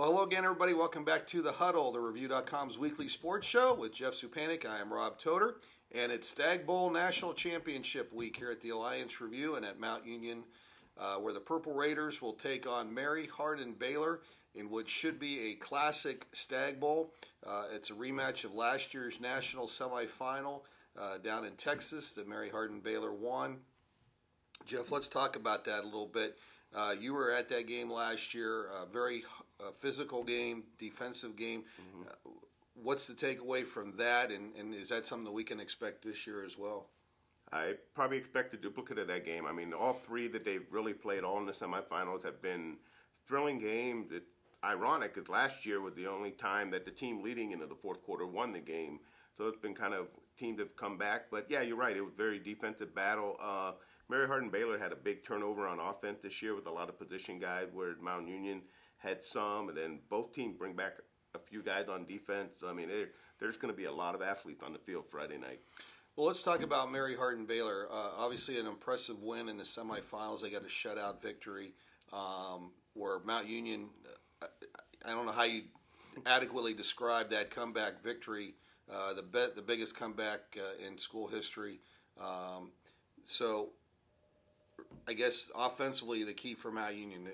Well, hello again, everybody. Welcome back to the Huddle, the Review.com's weekly sports show with Jeff Supanik. I am Rob Toter, and it's Stag Bowl National Championship week here at the Alliance Review and at Mount Union, where the Purple Raiders will take on Mary Hardin-Baylor in what should be a classic Stag Bowl. It's a rematch of last year's national semifinal down in Texas that Mary Hardin-Baylor won. Jeff, let's talk about that a little bit. You were at that game last year, a very physical game, defensive game. What's the takeaway from that, and is that something that we can expect this year as well? I probably expect a duplicate of that game. I mean, all three that they've really played, all in the semifinals, have been thrilling games. It's ironic because last year was the only time that the team leading into the fourth quarter won the game. So it's been kind of teams have come back. But, yeah, you're right. It was a very defensive battle. Mary Hardin-Baylor had a big turnover on offense this year with a lot of position guys, where Mount Union had some, and then both teams bring back a few guys on defense. I mean, there's going to be a lot of athletes on the field Friday night. Well, let's talk about Mary Hardin-Baylor. Obviously, an impressive win in the semifinals. They got a shutout victory where Mount Union, I don't know how you adequately describe that comeback victory, the biggest comeback in school history. So I guess offensively, the key for Mount Union,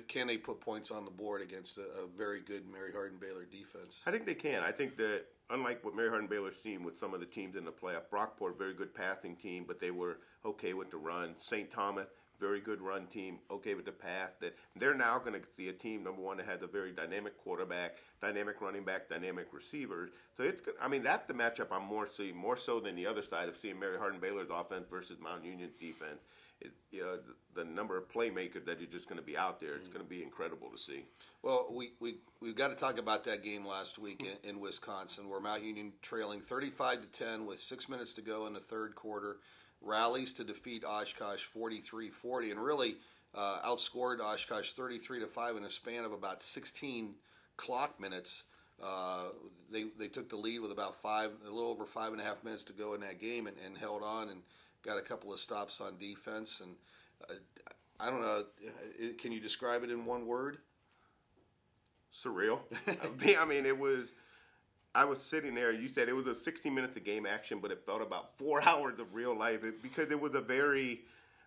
can they put points on the board against a very good Mary Hardin-Baylor defense? I think they can. I think that unlike what Mary Hardin-Baylor's seen with some of the teams in the playoff, Brockport, very good passing team, but they were okay with the run. St. Thomas, very good run team, okay with the pass. That they're now going to see a team, number one, that has a very dynamic quarterback, dynamic running back, dynamic receivers. So it's, I mean, that's the matchup I'm more so than the other side of seeing Mary Hardin-Baylor's offense versus Mount Union's defense. The number of playmakers that are just going to be out there, it's going to be incredible to see. Well, we've got to talk about that game last week in Wisconsin, where Mount Union trailing 35-10 with 6 minutes to go in the third quarter, rallies to defeat Oshkosh 43-40, and really outscored Oshkosh 33-5 in a span of about 16 clock minutes. They took the lead with about a little over 5.5 minutes to go in that game, and held on and got a couple of stops on defense. And I don't know, can you describe it in one word? Surreal. I mean, I was sitting there. You said it was a 60 minutes of game action, but it felt about 4 hours of real life because it was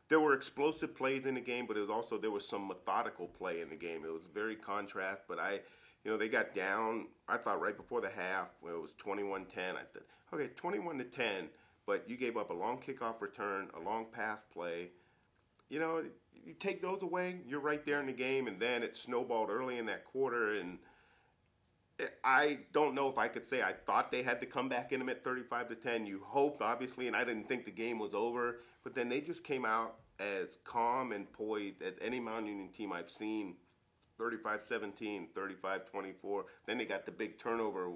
there were explosive plays in the game, but there was some methodical play in the game. It was very contrast, but they got down, I thought right before the half, when it was 21-10, I thought, okay, 21-10, but you gave up a long kickoff return, a long pass play. You take those away, you're right there in the game, and then it snowballed early in that quarter, and I don't know if I could say I thought they had to come back in them at 35-10. You hoped, obviously, and I didn't think the game was over, but then they just came out as calm and poised as any Mount Union team I've seen. 35-17, 35-24. Then they got the big turnover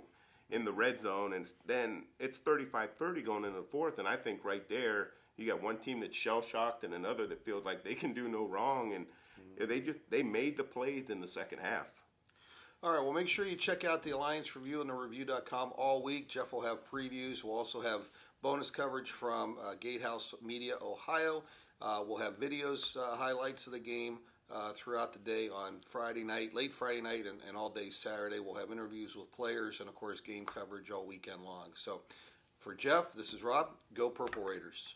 in the red zone, and then it's 35-30 going into the fourth, and I think right there you got one team that's shell-shocked and another that feels like they can do no wrong, and they made the plays in the second half. All right, well, make sure you check out the Alliance Review and the Review.com all week. Jeff will have previews. We'll also have bonus coverage from Gatehouse Media, Ohio. We'll have videos, highlights of the game throughout the day on Friday night, late Friday night, and all day Saturday. We'll have interviews with players and, of course, game coverage all weekend long. So for Jeff, this is Rob. Go Purple Raiders.